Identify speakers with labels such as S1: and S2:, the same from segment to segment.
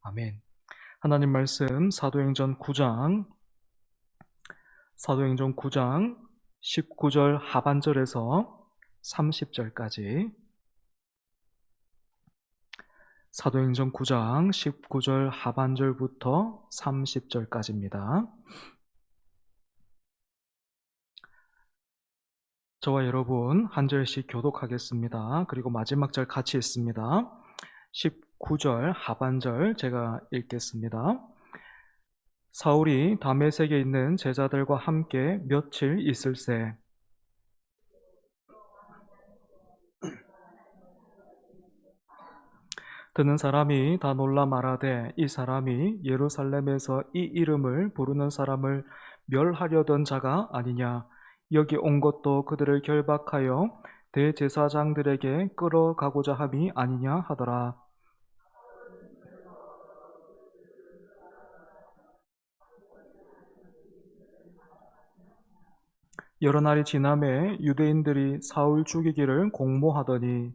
S1: 아멘. 하나님 말씀 사도행전 9장 19절 하반절에서 30절까지. 사도행전 9장 19절 하반절부터 30절까지입니다. 저와 여러분 한 절씩 교독하겠습니다. 그리고 마지막 절 같이 읽습니다. 19절 하반절 제가 읽겠습니다. 사울이 다메섹에 있는 제자들과 함께 며칠 있을새 듣는 사람이 다 놀라 말하되 이 사람이 예루살렘에서 이 이름을 부르는 사람을 멸하려던 자가 아니냐. 여기 온 것도 그들을 결박하여 대제사장들에게 끌어가고자 함이 아니냐 하더라. 여러 날이 지남에 유대인들이 사울 죽이기를 공모하더니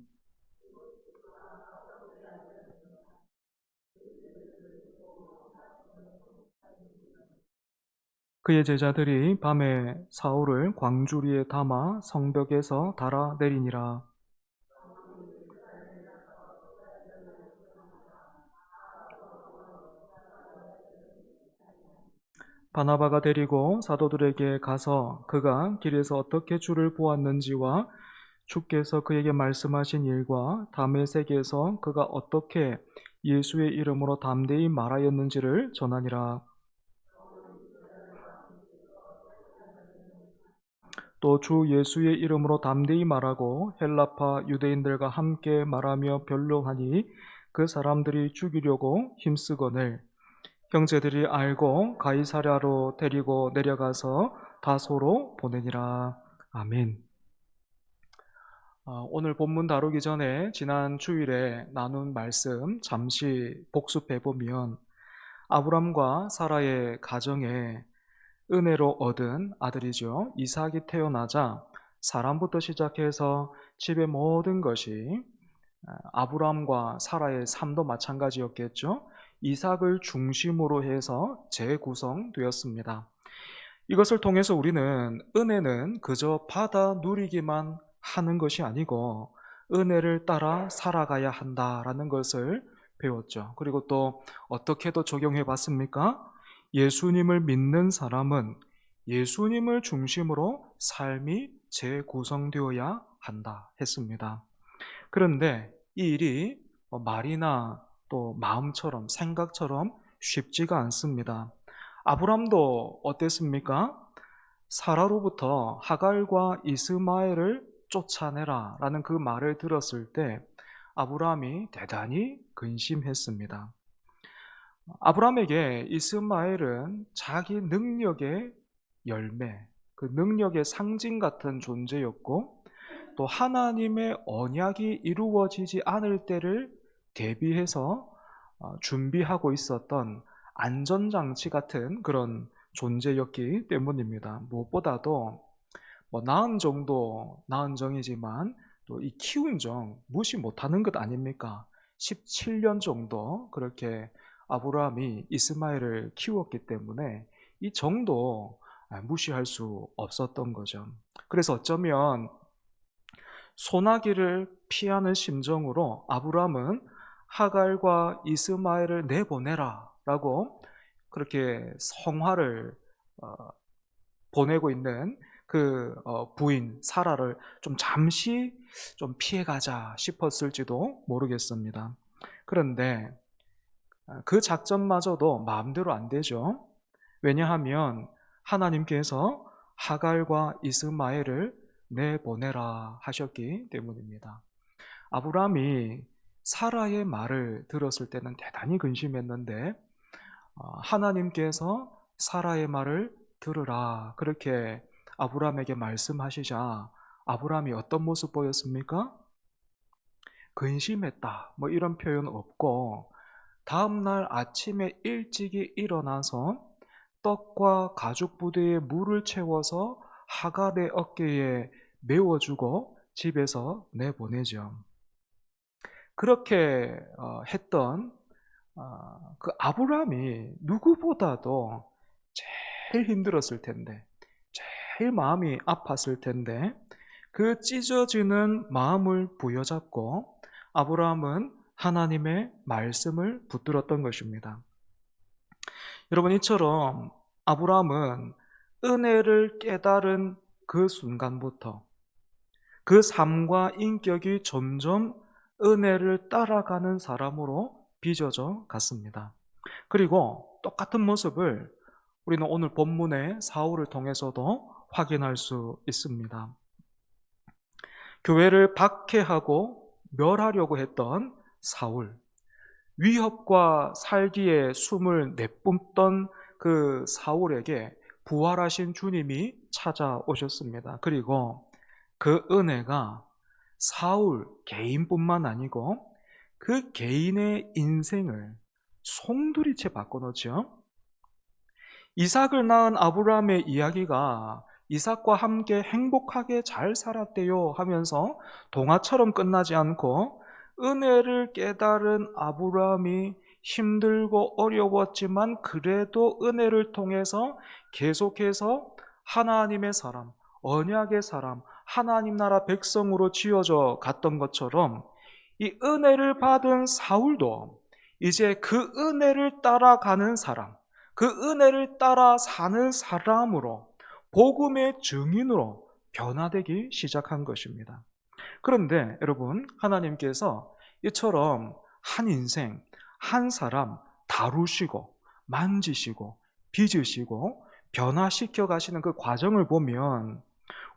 S1: 그의 제자들이 밤에 사울을 광주리에 담아 성벽에서 달아 내리니라. 바나바가 데리고 사도들에게 가서 그가 길에서 어떻게 주를 보았는지와 주께서 그에게 말씀하신 일과 다메섹에서 그가 어떻게 예수의 이름으로 담대히 말하였는지를 전하니라. 또 주 예수의 이름으로 담대히 말하고 헬라파 유대인들과 함께 말하며 변론하니 그 사람들이 죽이려고 힘쓰거늘 형제들이 알고 가이사랴로 데리고 내려가서 다소로 보내니라. 아멘. 오늘 본문 다루기 전에 지난 주일에 나눈 말씀 잠시 복습해 보면 아브람과 사라의 가정에 은혜로 얻은 아들이죠. 이삭이 태어나자 사람부터 시작해서 집의 모든 것이 아브람과 사라의 삶도 마찬가지였겠죠. 이삭을 중심으로 해서 재구성되었습니다. 이것을 통해서 우리는 은혜는 그저 받아 누리기만 하는 것이 아니고 은혜를 따라 살아가야 한다라는 것을 배웠죠. 그리고 또 어떻게도 적용해 봤습니까? 예수님을 믿는 사람은 예수님을 중심으로 삶이 재구성되어야 한다 했습니다. 그런데 이 일이 말이나 또 마음처럼 생각처럼 쉽지가 않습니다. 아브람도 어땠습니까? 사라로부터 하갈과 이스마엘을 쫓아내라 라는 그 말을 들었을 때 아브람이 대단히 근심했습니다. 아브람에게 이스마엘은 자기 능력의 열매, 그 능력의 상징 같은 존재였고 또 하나님의 언약이 이루어지지 않을 때를 대비해서 준비하고 있었던 안전장치 같은 그런 존재였기 때문입니다. 무엇보다도 낳은 정이지만 또 이 키운 정 무시 못하는 것 아닙니까? 17년 정도 그렇게 아브라함이 이스마엘을 키웠기 때문에 이 정도 무시할 수 없었던 거죠. 그래서 어쩌면 소나기를 피하는 심정으로 아브라함은 하갈과 이스마엘을 내보내라 라고 그렇게 성화를 보내고 있는 그 부인 사라를 좀 잠시 좀 피해가자 싶었을지도 모르겠습니다. 그런데 그 작전마저도 마음대로 안 되죠. 왜냐하면 하나님께서 하갈과 이스마엘을 내보내라 하셨기 때문입니다. 아브라함이 사라의 말을 들었을 때는 대단히 근심했는데 하나님께서 사라의 말을 들으라 그렇게 아브라함에게 말씀하시자 아브라함이 어떤 모습 보였습니까? 근심했다 뭐 이런 표현 없고 다음날 아침에 일찍이 일어나서 떡과 가죽 부대에 물을 채워서 하갈의 어깨에 메워주고 집에서 내보내죠. 그렇게 했던 그 아브라함이 누구보다도 제일 힘들었을 텐데, 제일 마음이 아팠을 텐데, 그 찢어지는 마음을 부여잡고 아브라함은 하나님의 말씀을 붙들었던 것입니다. 여러분, 이처럼 아브라함은 은혜를 깨달은 그 순간부터 그 삶과 인격이 점점 은혜를 따라가는 사람으로 빚어져 갔습니다. 그리고 똑같은 모습을 우리는 오늘 본문의 사울을 통해서도 확인할 수 있습니다. 교회를 박해하고 멸하려고 했던 사울, 위협과 살기에 숨을 내뿜던 그 사울에게 부활하신 주님이 찾아오셨습니다. 그리고 그 은혜가 사울 개인뿐만 아니고 그 개인의 인생을 송두리째 바꿔놓죠. 이삭을 낳은 아브라함의 이야기가 이삭과 함께 행복하게 잘 살았대요 하면서 동화처럼 끝나지 않고 은혜를 깨달은 아브라함이 힘들고 어려웠지만 그래도 은혜를 통해서 계속해서 하나님의 사람, 언약의 사람, 하나님 나라 백성으로 지어져 갔던 것처럼 이 은혜를 받은 사울도 이제 그 은혜를 따라가는 사람, 그 은혜를 따라 사는 사람으로 복음의 증인으로 변화되기 시작한 것입니다. 그런데 여러분, 하나님께서 이처럼 한 인생, 한 사람 다루시고 만지시고 빚으시고 변화시켜 가시는 그 과정을 보면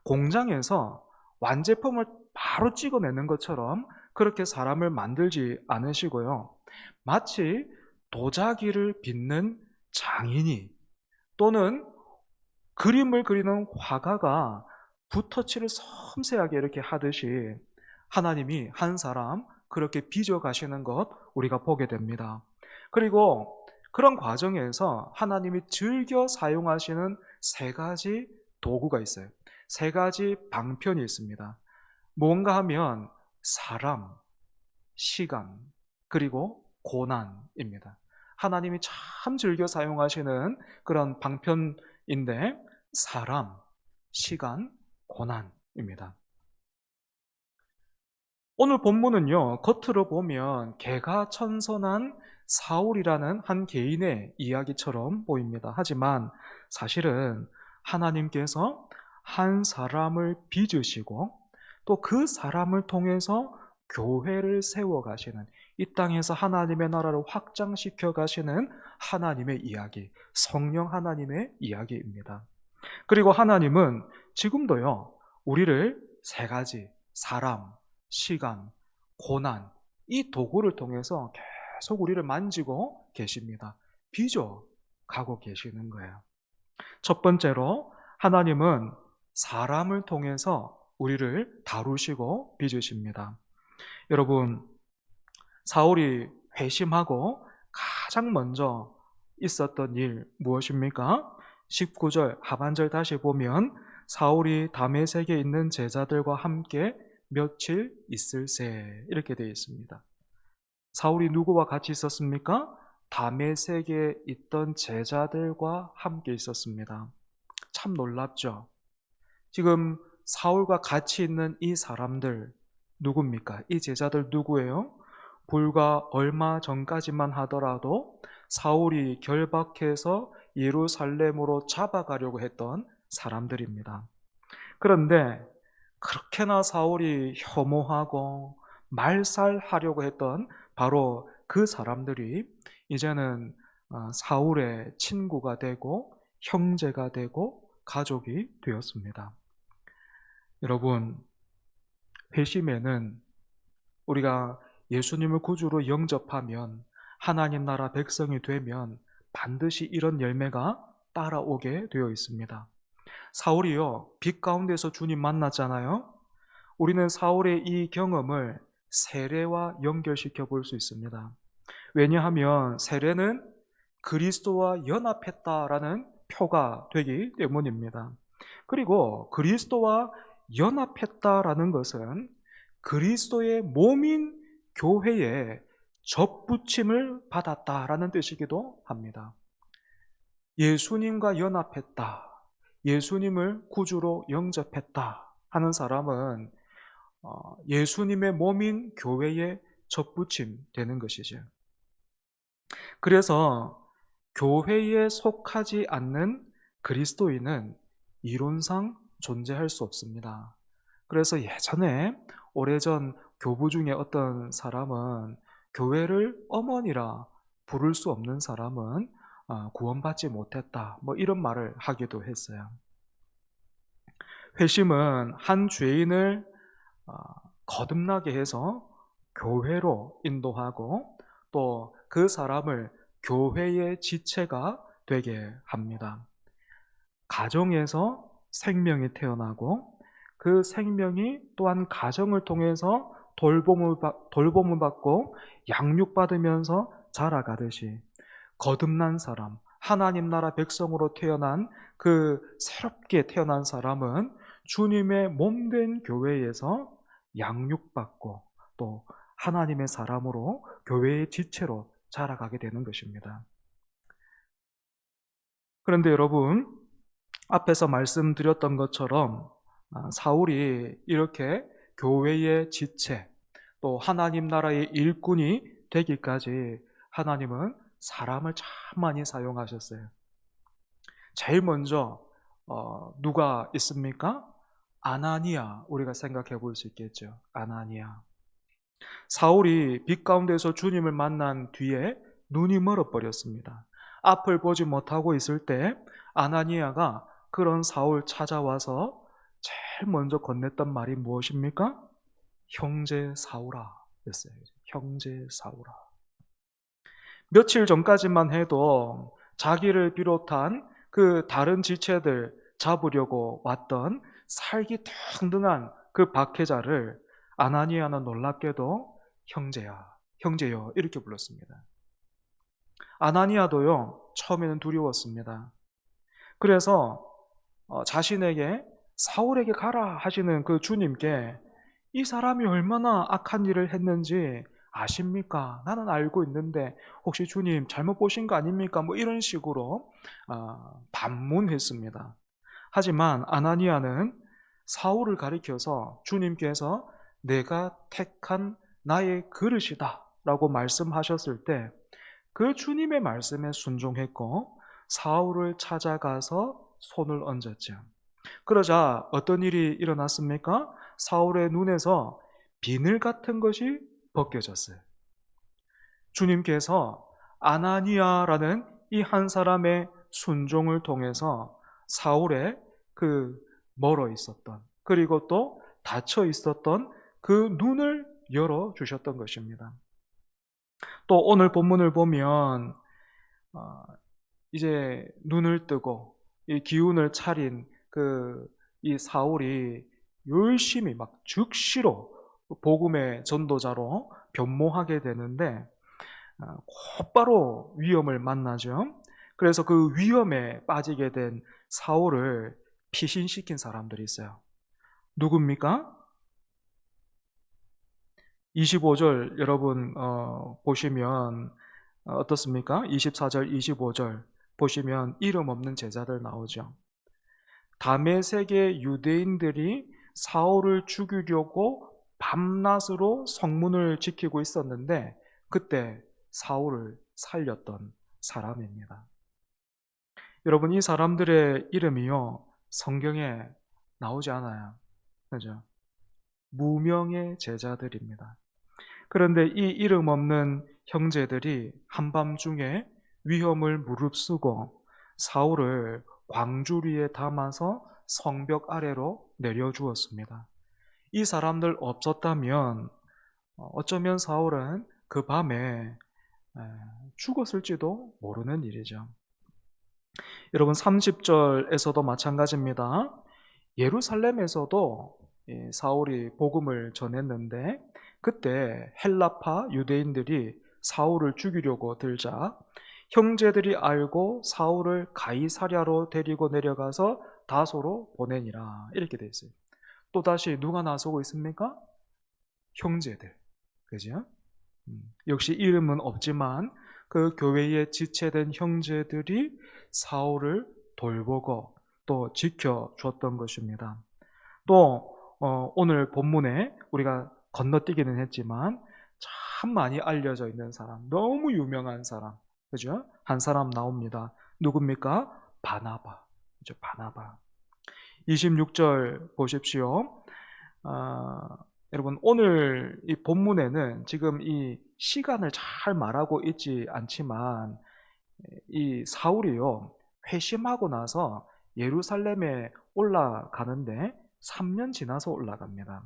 S1: 공장에서 완제품을 바로 찍어내는 것처럼 그렇게 사람을 만들지 않으시고요. 마치 도자기를 빚는 장인이 또는 그림을 그리는 화가가 붓터치를 섬세하게 이렇게 하듯이 하나님이 한 사람 그렇게 빚어 가시는 것 우리가 보게 됩니다. 그리고 그런 과정에서 하나님이 즐겨 사용하시는 세 가지 도구가 있어요. 세 가지 방편이 있습니다. 뭔가 하면 사람, 시간, 그리고 고난입니다. 하나님이 참 즐겨 사용하시는 그런 방편인데 사람, 시간, 고난입니다. 오늘 본문은요, 겉으로 보면 개가천선한 사울이라는 한 개인의 이야기처럼 보입니다. 하지만 사실은 하나님께서 한 사람을 빚으시고 또 그 사람을 통해서 교회를 세워 가시는, 이 땅에서 하나님의 나라를 확장시켜 가시는 하나님의 이야기, 성령 하나님의 이야기입니다. 그리고 하나님은 지금도요, 우리를 세 가지, 사람, 시간, 고난, 이 도구를 통해서 계속 우리를 만지고 계십니다. 빚어 가고 계시는 거예요. 첫 번째로 하나님은 사람을 통해서 우리를 다루시고 빚으십니다. 여러분, 사울이 회심하고 가장 먼저 있었던 일 무엇입니까? 19절 하반절 다시 보면 사울이 다메섹에 있는 제자들과 함께 며칠 있을세 이렇게 되어 있습니다. 사울이 누구와 같이 있었습니까? 다메섹에 있던 제자들과 함께 있었습니다. 참 놀랍죠? 지금 사울과 같이 있는 이 사람들 누굽니까? 이 제자들 누구예요? 불과 얼마 전까지만 하더라도 사울이 결박해서 예루살렘으로 잡아가려고 했던 사람들입니다. 그런데 그렇게나 사울이 혐오하고 말살하려고 했던 바로 그 사람들이 이제는 사울의 친구가 되고 형제가 되고 가족이 되었습니다. 여러분, 회심에는 우리가 예수님을 구주로 영접하면 하나님 나라 백성이 되면 반드시 이런 열매가 따라오게 되어 있습니다. 사울이요, 빛 가운데서 주님 만났잖아요. 우리는 사울의 이 경험을 세례와 연결시켜 볼 수 있습니다. 왜냐하면 세례는 그리스도와 연합했다라는 표가 되기 때문입니다. 그리고 그리스도와 연합했다라는 것은 그리스도의 몸인 교회에 접붙임을 받았다라는 뜻이기도 합니다. 예수님과 연합했다, 예수님을 구주로 영접했다 하는 사람은 예수님의 몸인 교회에 접붙임 되는 것이죠. 그래서 교회에 속하지 않는 그리스도인은 이론상 존재할 수 없습니다. 그래서 예전에 오래전 교부 중에 어떤 사람은 교회를 어머니라 부를 수 없는 사람은 구원받지 못했다, 뭐 이런 말을 하기도 했어요. 회심은 한 죄인을 거듭나게 해서 교회로 인도하고 또 그 사람을 교회의 지체가 되게 합니다. 가정에서 생명이 태어나고 그 생명이 또한 가정을 통해서 돌봄을 받고 양육받으면서 자라가듯이 거듭난 사람, 하나님 나라 백성으로 태어난 그 새롭게 태어난 사람은 주님의 몸된 교회에서 양육받고 또 하나님의 사람으로 교회의 지체로 자라가게 되는 것입니다. 그런데 여러분, 앞에서 말씀드렸던 것처럼 사울이 이렇게 교회의 지체, 또 하나님 나라의 일꾼이 되기까지 하나님은 사람을 참 많이 사용하셨어요. 제일 먼저 누가 있습니까? 아나니아, 우리가 생각해 볼 수 있겠죠. 아나니아. 사울이 빛 가운데서 주님을 만난 뒤에 눈이 멀어버렸습니다. 앞을 보지 못하고 있을 때 아나니아가 그런 사울 찾아와서 제일 먼저 건넸던 말이 무엇입니까? 형제 사울아 였어요. 형제 사울아. 며칠 전까지만 해도 자기를 비롯한 그 다른 지체들 잡으려고 왔던 살기 등등한 그 박해자를 아나니아는 놀랍게도 형제야, 형제여 이렇게 불렀습니다. 아나니아도요, 처음에는 두려웠습니다. 그래서 자신에게 사울에게 가라 하시는 그 주님께 이 사람이 얼마나 악한 일을 했는지 아십니까? 나는 알고 있는데 혹시 주님 잘못 보신 거 아닙니까? 뭐 이런 식으로 반문했습니다. 하지만 아나니아는 사울을 가리켜서 주님께서 내가 택한 나의 그릇이다 라고 말씀하셨을 때 그 주님의 말씀에 순종했고 사울을 찾아가서 손을 얹었죠. 그러자 어떤 일이 일어났습니까? 사울의 눈에서 비늘 같은 것이 벗겨졌어요. 주님께서 아나니아라는 이 한 사람의 순종을 통해서 사울의 그 멀어 있었던, 그리고 또 닫혀 있었던 그 눈을 열어 주셨던 것입니다. 또 오늘 본문을 보면 이제 눈을 뜨고 이 기운을 차린 이 사울이 열심히 막 즉시로 복음의 전도자로 변모하게 되는데 곧바로 위험을 만나죠. 그래서 그 위험에 빠지게 된 사울을 피신시킨 사람들이 있어요. 누굽니까? 25절 여러분 보시면 어떻습니까? 24절, 25절 보시면 이름 없는 제자들 나오죠. 다메섹의 유대인들이 사울을 죽이려고 밤낮으로 성문을 지키고 있었는데 그때 사울을 살렸던 사람입니다. 여러분, 이 사람들의 이름이요 성경에 나오지 않아요. 그죠? 무명의 제자들입니다. 그런데 이 이름 없는 형제들이 한밤중에 위험을 무릅쓰고 사울을 광주리에 담아서 성벽 아래로 내려주었습니다. 이 사람들 없었다면 어쩌면 사울은 그 밤에 죽었을지도 모르는 일이죠. 여러분 30절에서도 마찬가지입니다. 예루살렘에서도 사울이 복음을 전했는데 그때 헬라파 유대인들이 사울을 죽이려고 들자 형제들이 알고 사울을 가이사랴로 데리고 내려가서 다소로 보내니라 이렇게 되어 있어요. 또다시 누가 나서고 있습니까? 형제들. 그죠? 역시 이름은 없지만 그 교회에 지체된 형제들이 사울을 돌보고 또 지켜줬던 것입니다. 또 오늘 본문에 우리가 건너뛰기는 했지만 참 많이 알려져 있는 사람, 너무 유명한 사람, 그죠? 한 사람 나옵니다. 누굽니까? 바나바. 그죠? 바나바. 26절 보십시오. 아, 여러분 오늘 이 본문에는 지금 이 시간을 잘 말하고 있지 않지만 이 사울이요 회심하고 나서 예루살렘에 올라가는데 3년 지나서 올라갑니다.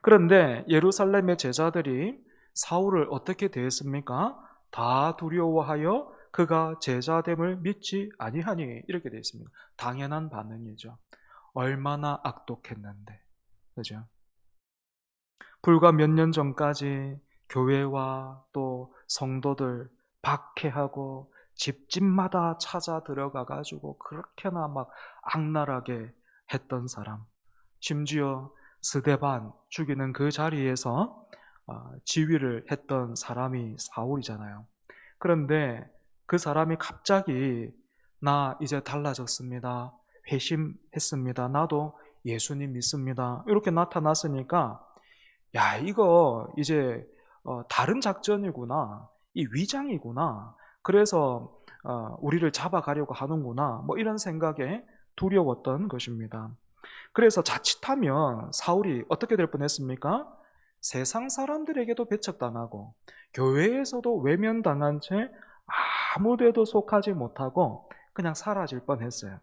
S1: 그런데 예루살렘의 제자들이 사울을 어떻게 대했습니까? 다 두려워하여 그가 제자됨을 믿지 아니하니 이렇게 되어 있습니다. 당연한 반응이죠. 얼마나 악독했는데, 그죠? 불과 몇 년 전까지 교회와 또 성도들 박해하고 집집마다 찾아 들어가 가지고 그렇게나 막 악랄하게 했던 사람, 심지어 스데반 죽이는 그 자리에서 지휘를 했던 사람이 사울이잖아요. 그런데 그 사람이 갑자기 나 이제 달라졌습니다. 회심했습니다. 나도 예수님 믿습니다. 이렇게 나타났으니까 야, 이거 이제 다른 작전이구나. 이 위장이구나. 그래서 우리를 잡아가려고 하는구나. 뭐 이런 생각에 두려웠던 것입니다. 그래서 자칫하면 사울이 어떻게 될 뻔했습니까? 세상 사람들에게도 배척당하고 교회에서도 외면당한 채 아무데도 속하지 못하고 그냥 사라질 뻔했어요.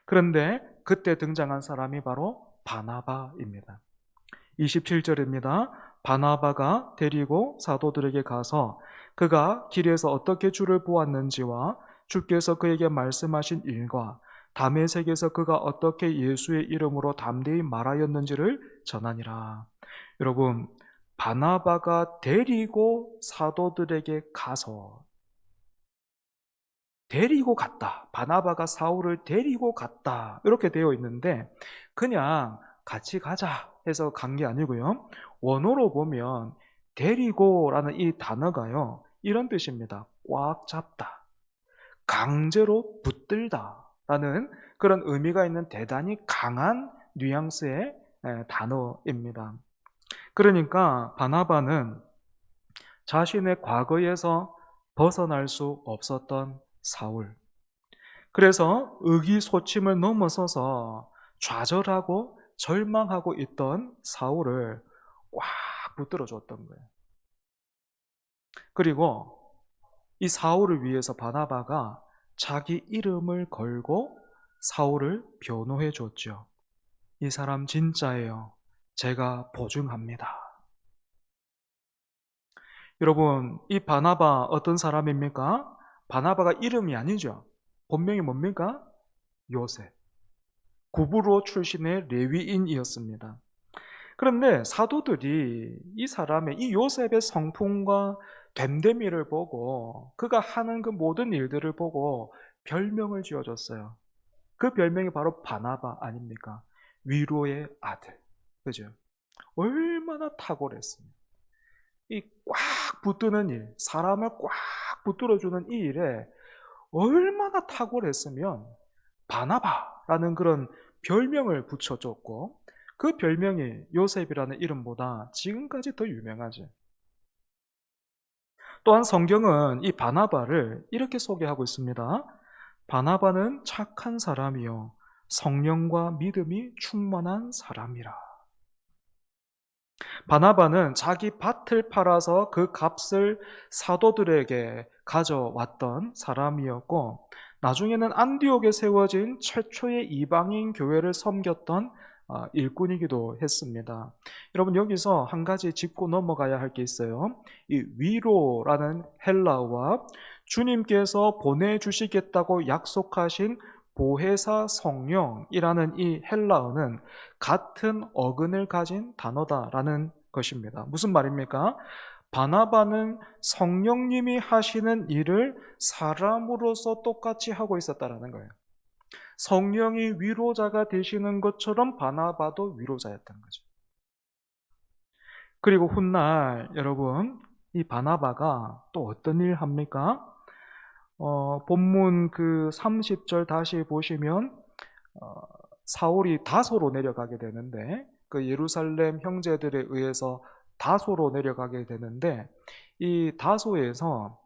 S1: 그런데 그때 등장한 사람이 바로 바나바입니다. 27절입니다. 바나바가 데리고 사도들에게 가서 그가 길에서 어떻게 주를 보았는지와 주께서 그에게 말씀하신 일과 다메섹에서 그가 어떻게 예수의 이름으로 담대히 말하였는지를 전하니라. 여러분, 바나바가 데리고 사도들에게 가서 데리고 갔다. 바나바가 사울을 데리고 갔다. 이렇게 되어 있는데 그냥 같이 가자 해서 간 게 아니고요. 원어로 보면 데리고라는 이 단어가요. 이런 뜻입니다. 꽉 잡다. 강제로 붙들다. 라는 그런 의미가 있는 대단히 강한 뉘앙스의 단어입니다. 그러니까 바나바는 자신의 과거에서 벗어날 수 없었던 사울. 그래서 의기소침을 넘어서서 좌절하고 절망하고 있던 사울을 꽉 붙들어 줬던 거예요. 그리고 이 사울을 위해서 바나바가 자기 이름을 걸고 사울을 변호해 줬죠. 이 사람 진짜예요. 제가 보증합니다. 여러분, 이 바나바 어떤 사람입니까? 바나바가 이름이 아니죠. 본명이 뭡니까? 요셉. 구브로 출신의 레위인이었습니다. 그런데 사도들이 이 사람의 이 요셉의 성품과 됨됨이를 보고 그가 하는 그 모든 일들을 보고 별명을 지어줬어요. 그 별명이 바로 바나바 아닙니까? 위로의 아들. 그죠? 얼마나 탁월했습니까? 이 꽉 붙드는 일, 사람을 꽉 붙들어주는 이 일에 얼마나 탁월했으면 바나바라는 그런 별명을 붙여줬고 그 별명이 요셉이라는 이름보다 지금까지 더 유명하죠. 또한 성경은 이 바나바를 이렇게 소개하고 있습니다. 바나바는 착한 사람이요 성령과 믿음이 충만한 사람이라. 바나바는 자기 밭을 팔아서 그 값을 사도들에게 가져왔던 사람이었고 나중에는 안디옥에 세워진 최초의 이방인 교회를 섬겼던 일꾼이기도 했습니다. 여러분 여기서 한 가지 짚고 넘어가야 할 게 있어요. 이 위로라는 헬라어와 주님께서 보내주시겠다고 약속하신 보혜사 성령이라는 이 헬라어는 같은 어근을 가진 단어다라는 것입니다. 무슨 말입니까? 바나바는 성령님이 하시는 일을 사람으로서 똑같이 하고 있었다라는 거예요. 성령이 위로자가 되시는 것처럼 바나바도 위로자였던 거죠. 그리고 훗날 여러분 이 바나바가 또 어떤 일 합니까? 본문 그 30절 다시 보시면 어, 사울이 다소로 내려가게 되는데 그 예루살렘 형제들에 의해서 다소로 내려가게 되는데 이 다소에서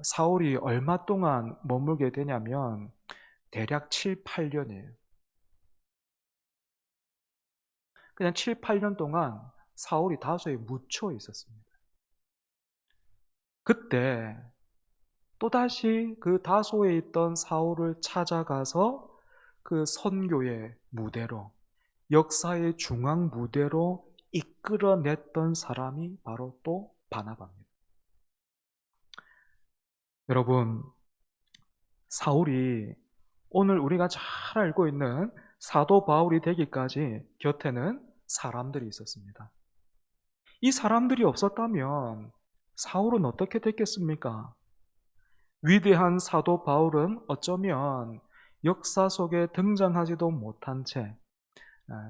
S1: 사울이 얼마 동안 머물게 되냐면 대략 7, 8년이에요. 그냥 7, 8년 동안 사울이 다소에 묻혀 있었습니다. 그때 또다시 그 다소에 있던 사울을 찾아가서 그 선교의 무대로, 역사의 중앙 무대로 이끌어냈던 사람이 바로 또 바나바입니다. 여러분, 사울이 오늘 우리가 잘 알고 있는 사도 바울이 되기까지 곁에는 사람들이 있었습니다. 이 사람들이 없었다면 사울은 어떻게 됐겠습니까? 위대한 사도 바울은 어쩌면 역사 속에 등장하지도 못한 채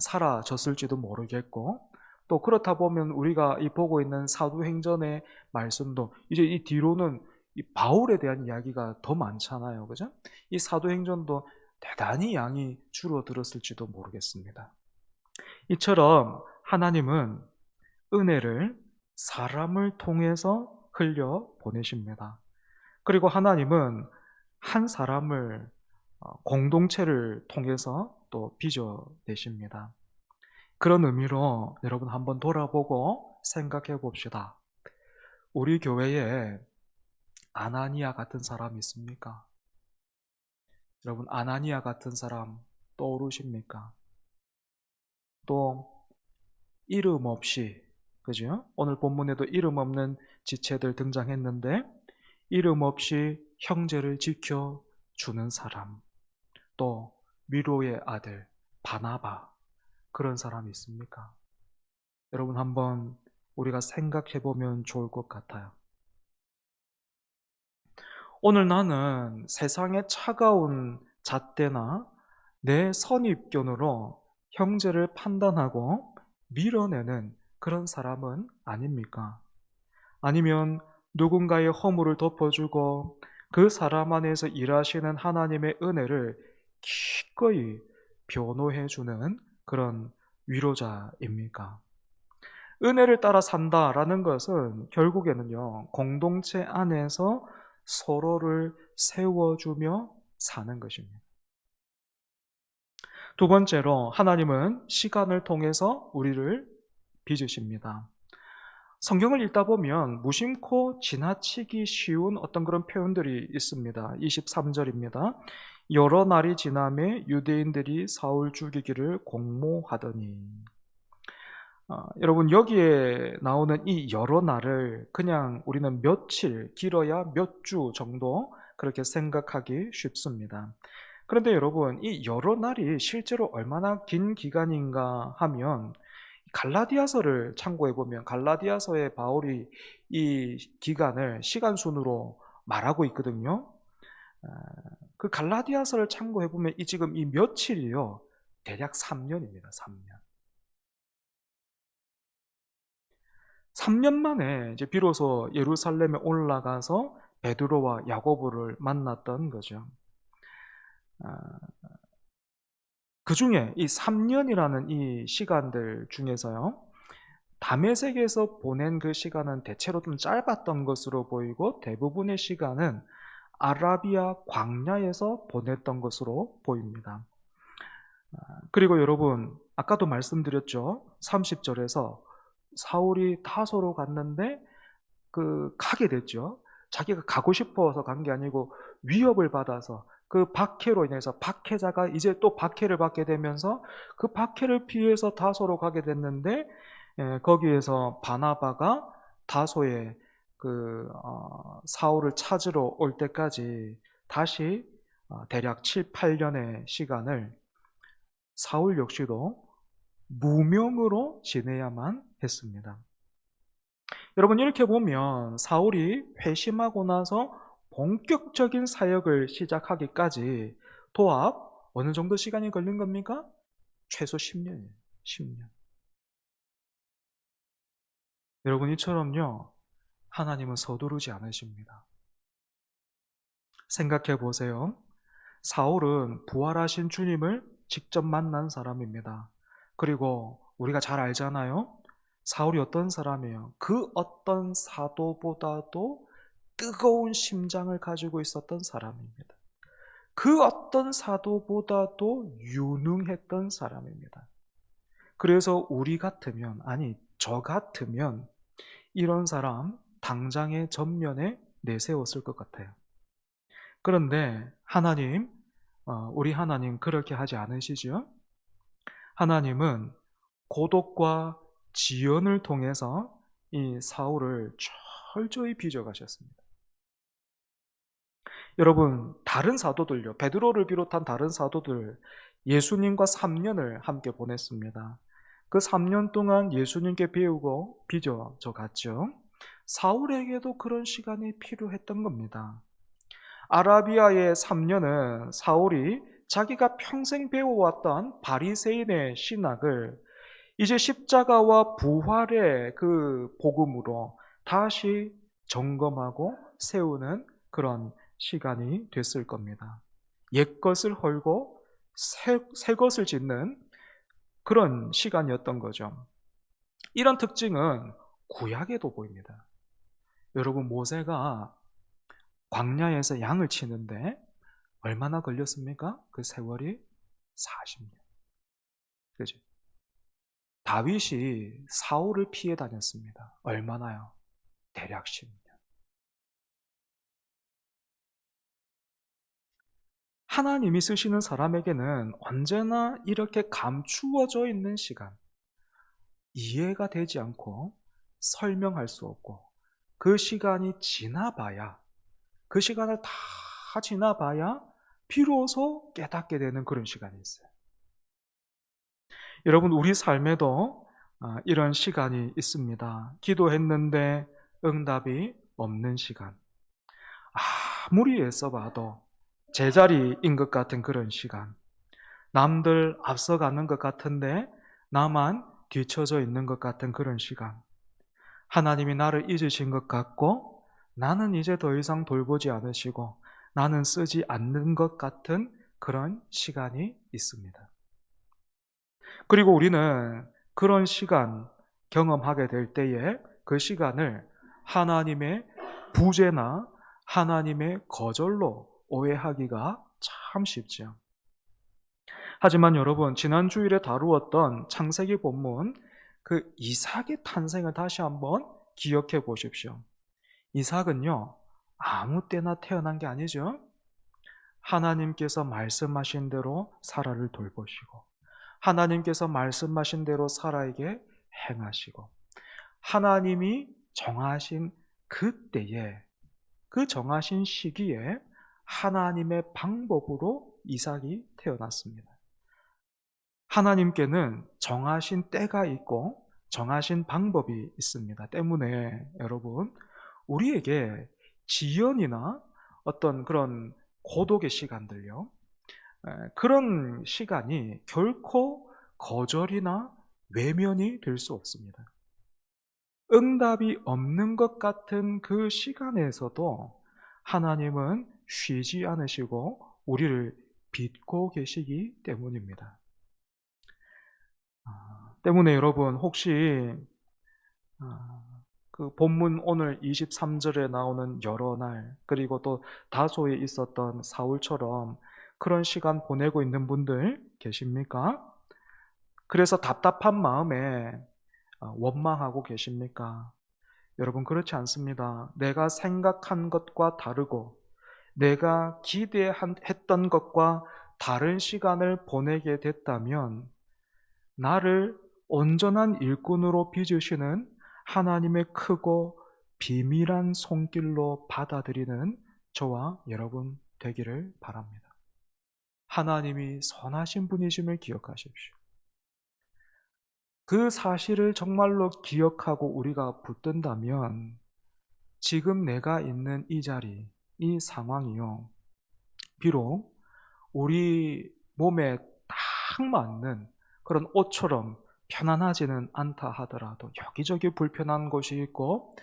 S1: 사라졌을지도 모르겠고, 또 그렇다 보면 우리가 이 보고 있는 사도행전의 말씀도 이제 이 뒤로는 이 바울에 대한 이야기가 더 많잖아요. 그죠? 이 사도행전도 대단히 양이 줄어들었을지도 모르겠습니다. 이처럼 하나님은 은혜를 사람을 통해서 흘려 보내십니다. 그리고 하나님은 한 사람을 공동체를 통해서 또 빚어내십니다. 그런 의미로 여러분 한번 돌아보고 생각해 봅시다. 우리 교회에 아나니아 같은 사람 있습니까? 여러분 아나니아 같은 사람 떠오르십니까? 또 이름 없이, 그죠? 오늘 본문에도 이름 없는 지체들 등장했는데 이름 없이 형제를 지켜주는 사람, 또 위로의 아들 바나바, 그런 사람이 있습니까? 여러분 한번 우리가 생각해 보면 좋을 것 같아요. 오늘 나는 세상의 차가운 잣대나 내 선입견으로 형제를 판단하고 밀어내는 그런 사람은 아닙니까? 아니면 누군가의 허물을 덮어주고 그 사람 안에서 일하시는 하나님의 은혜를 기꺼이 변호해주는 그런 위로자입니까? 은혜를 따라 산다라는 것은 결국에는요, 공동체 안에서 서로를 세워주며 사는 것입니다. 두 번째로 하나님은 시간을 통해서 우리를 빚으십니다. 성경을 읽다 보면 무심코 지나치기 쉬운 어떤 그런 표현들이 있습니다. 23절입니다. 여러 날이 지나매 유대인들이 사울 죽이기를 공모하더니. 여러분 여기에 나오는 이 여러 날을 그냥 우리는 며칠, 길어야 몇 주 정도 그렇게 생각하기 쉽습니다. 그런데 여러분 이 여러 날이 실제로 얼마나 긴 기간인가 하면 갈라디아서를 참고해 보면 갈라디아서의 바울이 이 기간을 시간 순으로 말하고 있거든요. 그 갈라디아서를 참고해 보면 이 지금 이 며칠이요 대략 3년입니다. 3년. 3년 만에 이제 비로소 예루살렘에 올라가서 베드로와 야고보를 만났던 거죠. 그 중에 이 3년이라는 이 시간들 중에서요, 다메섹에서 보낸 그 시간은 대체로 좀 짧았던 것으로 보이고 대부분의 시간은 아라비아 광야에서 보냈던 것으로 보입니다. 그리고 여러분 아까도 말씀드렸죠. 30절에서 사울이 다소로 갔는데 가게 됐죠. 자기가 가고 싶어서 간 게 아니고 위협을 받아서 그 박해로 인해서 박해자가 이제 또 박해를 받게 되면서 그 박해를 피해서 다소로 가게 됐는데 거기에서 바나바가 다소에 사울을 찾으러 올 때까지 다시 대략 7, 8년의 시간을 사울 역시도 무명으로 지내야만 했습니다. 여러분 이렇게 보면 사울이 회심하고 나서 본격적인 사역을 시작하기까지 도합 어느 정도 시간이 걸린 겁니까? 최소 10년이에요. 10년. 여러분, 이처럼요, 하나님은 서두르지 않으십니다. 생각해 보세요. 사울은 부활하신 주님을 직접 만난 사람입니다. 그리고 우리가 잘 알잖아요. 사울이 어떤 사람이에요? 그 어떤 사도보다도 뜨거운 심장을 가지고 있었던 사람입니다. 그 어떤 사도보다도 유능했던 사람입니다. 그래서 우리 같으면, 아니, 저 같으면 이런 사람 당장의 전면에 내세웠을 것 같아요. 그런데 하나님, 우리 하나님 그렇게 하지 않으시죠? 하나님은 고독과 지연을 통해서 이 사울을 철저히 빚어가셨습니다. 여러분, 다른 사도들요, 베드로를 비롯한 다른 사도들, 예수님과 3년을 함께 보냈습니다. 그 3년 동안 예수님께 배우고 빚어져 갔죠. 사울에게도 그런 시간이 필요했던 겁니다. 아라비아의 3년은 사울이 자기가 평생 배워왔던 바리새인의 신학을 이제 십자가와 부활의 그 복음으로 다시 점검하고 세우는 그런 시간이 됐을 겁니다. 옛것을 헐고 새 것을 짓는 그런 시간이었던 거죠. 이런 특징은 구약에도 보입니다. 여러분, 모세가 광야에서 양을 치는데 얼마나 걸렸습니까? 그 세월이 40년. 그죠? 다윗이 사울을 피해 다녔습니다. 얼마나요? 대략 10년. 하나님이 쓰시는 사람에게는 언제나 이렇게 감추어져 있는 시간, 이해가 되지 않고 설명할 수 없고, 그 시간이 지나봐야, 그 시간을 다 지나봐야 비로소 깨닫게 되는 그런 시간이 있어요. 여러분, 우리 삶에도 이런 시간이 있습니다. 기도했는데 응답이 없는 시간. 아무리 애써봐도 제자리인 것 같은 그런 시간. 남들 앞서가는 것 같은데 나만 뒤처져 있는 것 같은 그런 시간. 하나님이 나를 잊으신 것 같고 나는 이제 더 이상 돌보지 않으시고 나는 쓰지 않는 것 같은 그런 시간이 있습니다. 그리고 우리는 그런 시간 경험하게 될 때에 그 시간을 하나님의 부재나 하나님의 거절로 오해하기가 참 쉽죠. 하지만 여러분, 지난 주일에 다루었던 창세기 본문 그 이삭의 탄생을 다시 한번 기억해 보십시오. 이삭은요, 아무 때나 태어난 게 아니죠. 하나님께서 말씀하신 대로 사라를 돌보시고 하나님께서 말씀하신 대로 사라에게 행하시고 하나님이 정하신 그때에 그 정하신 시기에 하나님의 방법으로 이삭이 태어났습니다. 하나님께는 정하신 때가 있고 정하신 방법이 있습니다. 때문에 여러분, 우리에게 지연이나 어떤 그런 고독의 시간들요, 그런 시간이 결코 거절이나 외면이 될 수 없습니다. 응답이 없는 것 같은 그 시간에서도 하나님은 쉬지 않으시고 우리를 빚고 계시기 때문입니다. 때문에 여러분, 혹시 그 본문 오늘 23절에 나오는 여러 날, 그리고 또 다소에 있었던 사울처럼 그런 시간 보내고 있는 분들 계십니까? 그래서 답답한 마음에 원망하고 계십니까? 여러분, 그렇지 않습니다. 내가 생각한 것과 다르고 내가 기대했던 것과 다른 시간을 보내게 됐다면 나를 온전한 일꾼으로 빚으시는 하나님의 크고 비밀한 손길로 받아들이는 저와 여러분 되기를 바랍니다. 하나님이 선하신 분이심을 기억하십시오. 그 사실을 정말로 기억하고 우리가 붙든다면 지금 내가 있는 이 자리, 이 상황이요, 비록 우리 몸에 딱 맞는 그런 옷처럼 편안하지는 않다 하더라도 여기저기 불편한 곳이 있고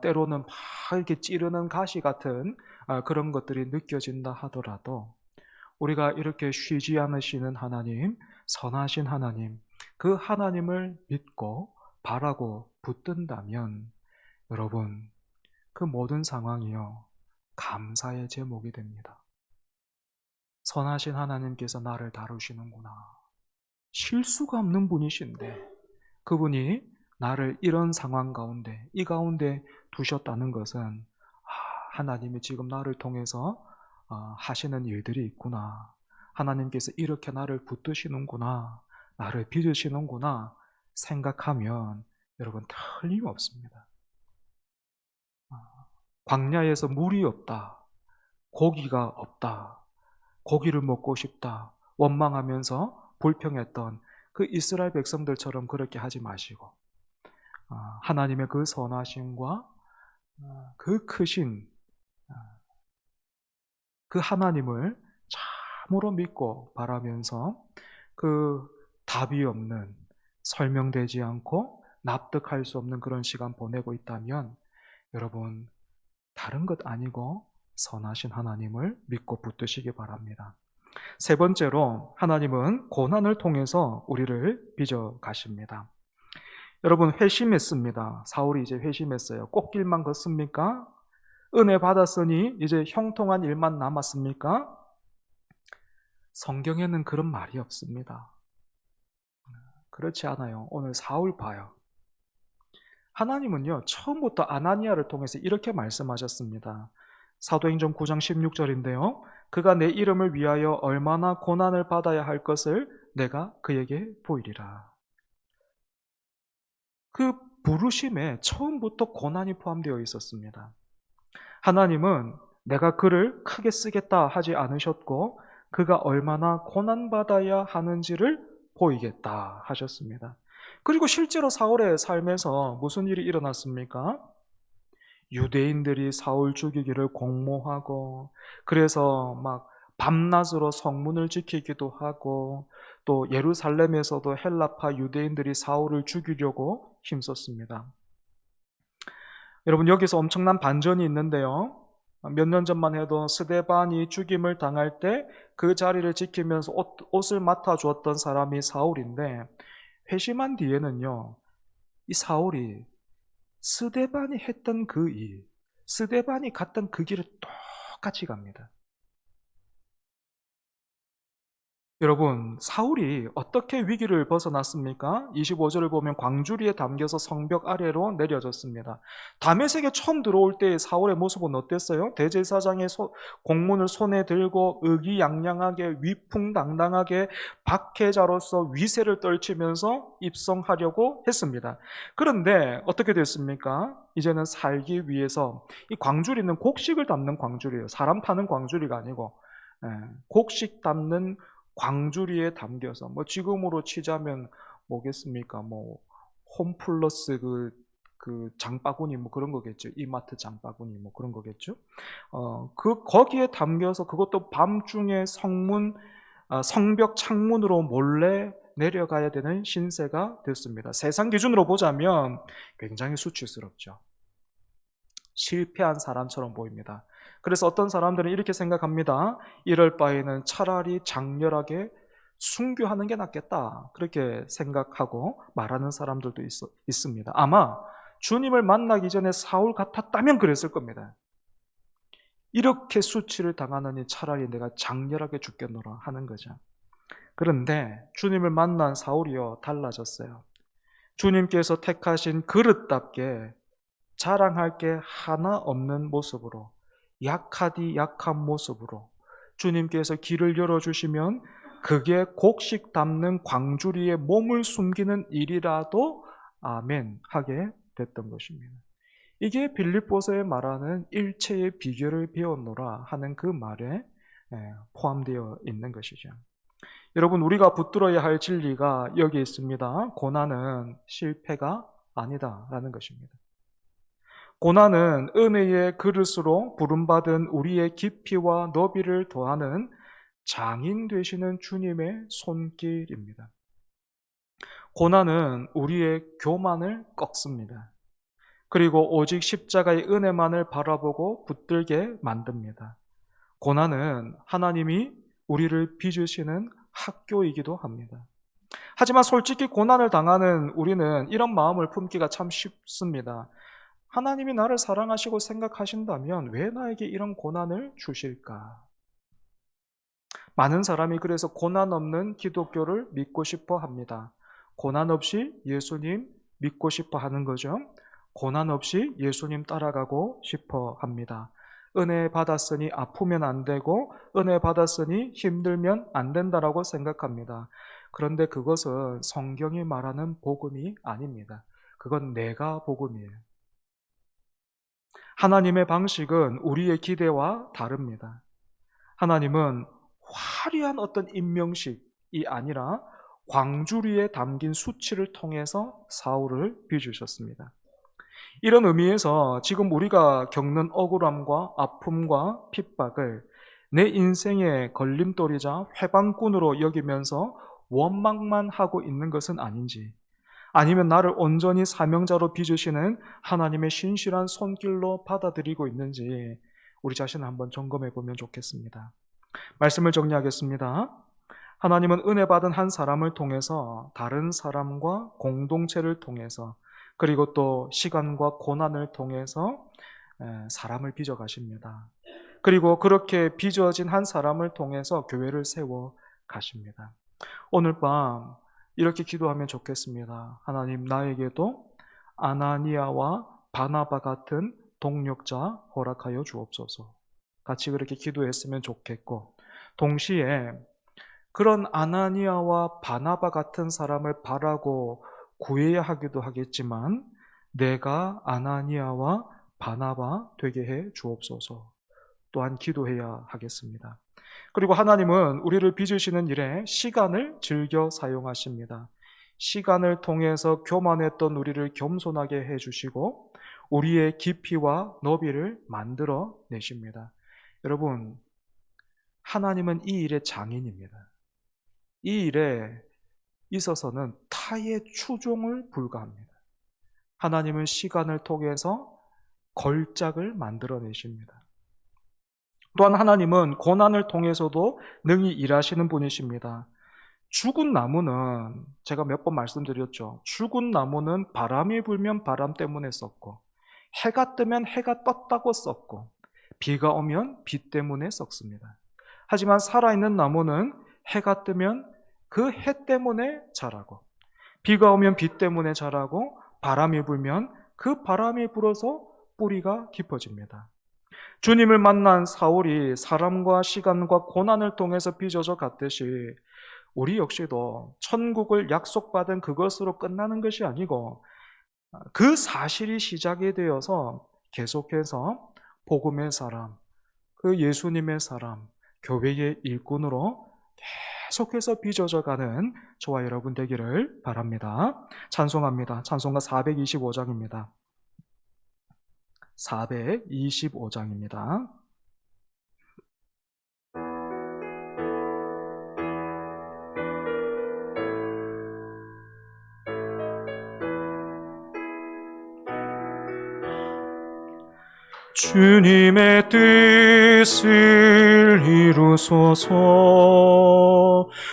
S1: 때로는 막 이렇게 찌르는 가시 같은 그런 것들이 느껴진다 하더라도 우리가 이렇게 쉬지 않으시는 하나님, 선하신 하나님, 그 하나님을 믿고 바라고 붙든다면 여러분 그 모든 상황이요 감사의 제목이 됩니다. 선하신 하나님께서 나를 다루시는구나. 실수가 없는 분이신데 그분이 나를 이런 상황 가운데 이 가운데 두셨다는 것은 하나님이 지금 나를 통해서 하시는 일들이 있구나. 하나님께서 이렇게 나를 붙드시는구나. 나를 빚으시는구나 생각하면 여러분 틀림없습니다. 광야에서 물이 없다. 고기가 없다. 고기를 먹고 싶다. 원망하면서 불평했던 그 이스라엘 백성들처럼 그렇게 하지 마시고 하나님의 그 선하심과 그 크신 그 하나님을 참으로 믿고 바라면서 그 답이 없는 설명되지 않고 납득할 수 없는 그런 시간 보내고 있다면 여러분 다른 것 아니고 선하신 하나님을 믿고 붙드시기 바랍니다. 세 번째로 하나님은 고난을 통해서 우리를 빚어 가십니다. 여러분 회심했습니다. 사울이 이제 회심했어요. 꽃길만 걷습니까? 은혜 받았으니 이제 형통한 일만 남았습니까? 성경에는 그런 말이 없습니다. 그렇지 않아요. 오늘 사울 봐요. 하나님은요 처음부터 아나니아를 통해서 이렇게 말씀하셨습니다. 사도행전 9장 16절인데요. 그가 내 이름을 위하여 얼마나 고난을 받아야 할 것을 내가 그에게 보이리라. 그 부르심에 처음부터 고난이 포함되어 있었습니다. 하나님은 내가 그를 크게 쓰겠다 하지 않으셨고 그가 얼마나 고난받아야 하는지를 보이겠다 하셨습니다. 그리고 실제로 사울의 삶에서 무슨 일이 일어났습니까? 유대인들이 사울 죽이기를 공모하고 그래서 막 밤낮으로 성문을 지키기도 하고 또 예루살렘에서도 헬라파 유대인들이 사울을 죽이려고 힘썼습니다. 여러분 여기서 엄청난 반전이 있는데요. 몇 년 전만 해도 스데반이 죽임을 당할 때 그 자리를 지키면서 옷을 맡아주었던 사람이 사울인데 회심한 뒤에는요. 이 사울이 스데반이 했던 그 일, 스데반이 갔던 그 길을 똑같이 갑니다. 여러분, 사울이 어떻게 위기를 벗어났습니까? 25절을 보면 광주리에 담겨서 성벽 아래로 내려졌습니다. 다메섹에 처음 들어올 때 사울의 모습은 어땠어요? 대제사장의 공문을 손에 들고 의기양양하게 위풍당당하게 박해자로서 위세를 떨치면서 입성하려고 했습니다. 그런데 어떻게 됐습니까? 이제는 살기 위해서 이 광주리는 곡식을 담는 광주리예요. 사람 타는 광주리가 아니고 곡식 담는 광주리에 담겨서 지금으로 치자면 뭐겠습니까? 홈플러스 그 장바구니 그런 거겠죠. 이마트 장바구니 그런 거겠죠. 거기에 담겨서 그것도 밤중에 성벽 창문으로 몰래 내려가야 되는 신세가 됐습니다. 세상 기준으로 보자면 굉장히 수치스럽죠. 실패한 사람처럼 보입니다. 그래서 어떤 사람들은 이렇게 생각합니다. 이럴 바에는 차라리 장렬하게 순교하는 게 낫겠다. 그렇게 생각하고 말하는 사람들도 있습니다. 아마 주님을 만나기 전에 사울 같았다면 그랬을 겁니다. 이렇게 수치를 당하느니 차라리 내가 장렬하게 죽겠노라 하는 거죠. 그런데 주님을 만난 사울이요 달라졌어요. 주님께서 택하신 그릇답게 자랑할 게 하나 없는 모습으로 약하디 약한 모습으로 주님께서 길을 열어주시면 그게 곡식 담는 광주리에 몸을 숨기는 일이라도 아멘 하게 됐던 것입니다. 이게 빌립보서에 말하는 일체의 비결을 배웠노라 하는 그 말에 포함되어 있는 것이죠. 여러분 우리가 붙들어야 할 진리가 여기 있습니다. 고난은 실패가 아니다라는 것입니다. 고난은 은혜의 그릇으로 부름받은 우리의 깊이와 너비를 더하는 장인 되시는 주님의 손길입니다. 고난은 우리의 교만을 꺾습니다. 그리고 오직 십자가의 은혜만을 바라보고 붙들게 만듭니다. 고난은 하나님이 우리를 빚으시는 학교이기도 합니다. 하지만 솔직히 고난을 당하는 우리는 이런 마음을 품기가 참 쉽습니다. 하나님이 나를 사랑하시고 생각하신다면 왜 나에게 이런 고난을 주실까? 많은 사람이 그래서 고난 없는 기독교를 믿고 싶어 합니다. 고난 없이 예수님 믿고 싶어 하는 거죠. 고난 없이 예수님 따라가고 싶어 합니다. 은혜 받았으니 아프면 안 되고 은혜 받았으니 힘들면 안 된다라고 생각합니다. 그런데 그것은 성경이 말하는 복음이 아닙니다. 그건 내가 복음이에요. 하나님의 방식은 우리의 기대와 다릅니다. 하나님은 화려한 어떤 임명식이 아니라 광주리에 담긴 수치를 통해서 사울을 빚으셨습니다. 이런 의미에서 지금 우리가 겪는 억울함과 아픔과 핍박을 내 인생의 걸림돌이자 회방꾼으로 여기면서 원망만 하고 있는 것은 아닌지, 아니면 나를 온전히 사명자로 빚으시는 하나님의 신실한 손길로 받아들이고 있는지 우리 자신을 한번 점검해 보면 좋겠습니다. 말씀을 정리하겠습니다. 하나님은 은혜 받은 한 사람을 통해서 다른 사람과 공동체를 통해서 그리고 또 시간과 고난을 통해서 사람을 빚어 가십니다. 그리고 그렇게 빚어진 한 사람을 통해서 교회를 세워 가십니다. 오늘 밤 이렇게 기도하면 좋겠습니다. 하나님, 나에게도 아나니아와 바나바 같은 동력자 허락하여 주옵소서. 같이 그렇게 기도했으면 좋겠고, 동시에 그런 아나니아와 바나바 같은 사람을 바라고 구해야 하기도 하겠지만 내가 아나니아와 바나바 되게 해 주옵소서 또한 기도해야 하겠습니다. 그리고 하나님은 우리를 빚으시는 일에 시간을 즐겨 사용하십니다. 시간을 통해서 교만했던 우리를 겸손하게 해주시고 우리의 깊이와 너비를 만들어 내십니다. 여러분, 하나님은 이 일의 장인입니다. 이 일에 있어서는 타의 추종을 불가합니다. 하나님은 시간을 통해서 걸작을 만들어내십니다. 또한 하나님은 고난을 통해서도 능히 일하시는 분이십니다. 죽은 나무는 제가 몇 번 말씀드렸죠. 죽은 나무는 바람이 불면 바람 때문에 썩고 해가 뜨면 해가 떴다고 썩고 비가 오면 비 때문에 썩습니다. 하지만 살아있는 나무는 해가 뜨면 그 해 때문에 자라고 비가 오면 비 때문에 자라고 바람이 불면 그 바람이 불어서 뿌리가 깊어집니다. 주님을 만난 사울이 사람과 시간과 고난을 통해서 빚어져 갔듯이 우리 역시도 천국을 약속받은 그것으로 끝나는 것이 아니고 그 사실이 시작이 되어서 계속해서 복음의 사람, 그 예수님의 사람, 교회의 일꾼으로 계속해서 빚어져 가는 저와 여러분 되기를 바랍니다. 찬송합니다. 찬송가 425장입니다. 425장입니다. 주님의 뜻을 이루소서.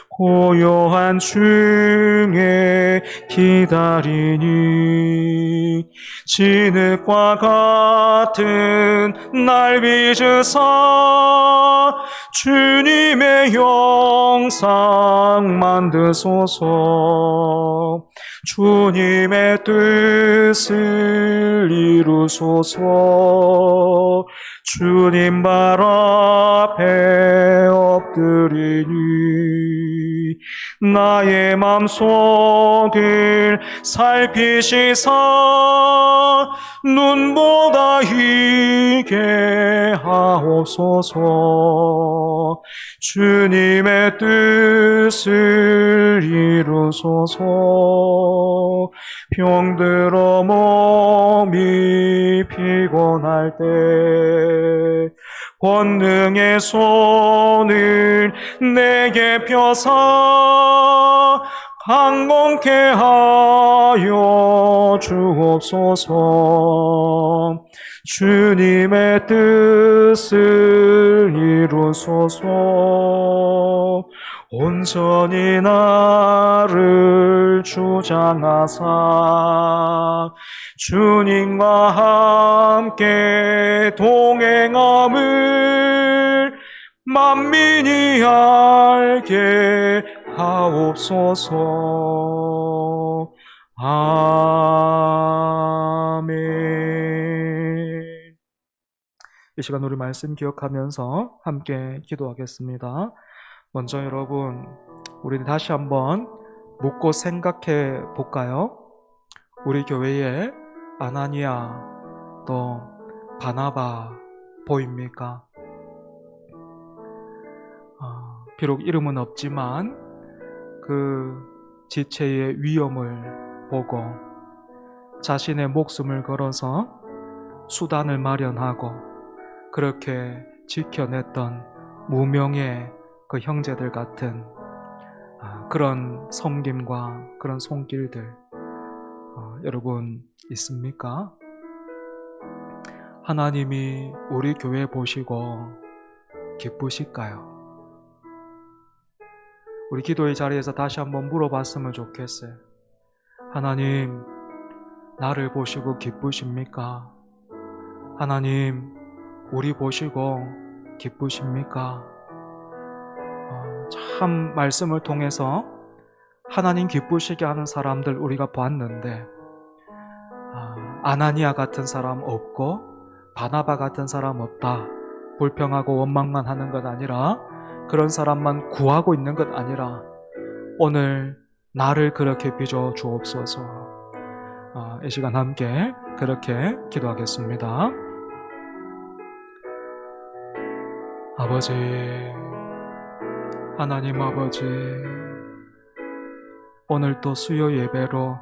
S1: 고요한 중에 기다리니 진흙과 같은 날 빚으사 주님의 영상 만드소서. 주님의 뜻을 이루소서. 주님 발 앞에 엎드리니 나의 맘속을 살피시사 눈보다 희게 하옵소서. 주님의 뜻을 이루소서. 병들어 몸이 피곤할 때 권능의 손을 내게 펴사 강건케 하여 주옵소서. 주님의 뜻을 이루소서. 온전히 나를 주장하사 주님과 함께 동행함을 만민이 알게 하옵소서. 아멘. 이 시간 우리 말씀 기억하면서 함께 기도하겠습니다. 먼저 여러분, 우리 다시 한번 묻고 생각해 볼까요? 우리 교회에 아나니아 또 바나바 보입니까? 비록 이름은 없지만 그 지체의 위험을 보고 자신의 목숨을 걸어서 수단을 마련하고 그렇게 지켜냈던 무명의 그 형제들 같은 그런 섬김과 그런 손길들 여러분 있습니까? 하나님이 우리 교회 보시고 기쁘실까요? 우리 기도의 자리에서 다시 한번 물어봤으면 좋겠어요. 하나님, 나를 보시고 기쁘십니까? 하나님, 우리 보시고 기쁘십니까? 참 말씀을 통해서 하나님 기쁘시게 하는 사람들 우리가 봤는데 아나니아 같은 사람 없고 바나바 같은 사람 없다. 불평하고 원망만 하는 것 아니라 그런 사람만 구하고 있는 것 아니라 오늘 나를 그렇게 빚어 주옵소서. 이 시간 함께 그렇게 기도하겠습니다. 아버지, 하나님 아버지, 오늘 또 수요 예배로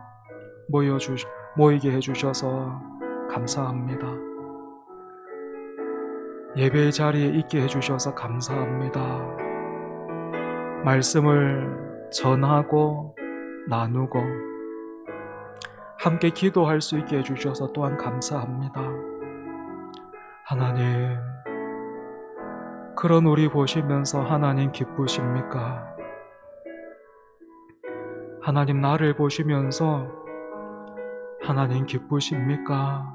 S1: 모이게 해주셔서 감사합니다. 예배의 자리에 있게 해주셔서 감사합니다. 말씀을 전하고 나누고 함께 기도할 수 있게 해주셔서 또한 감사합니다. 하나님, 그런 우리 보시면서 하나님 기쁘십니까? 하나님 나를 보시면서 하나님 기쁘십니까?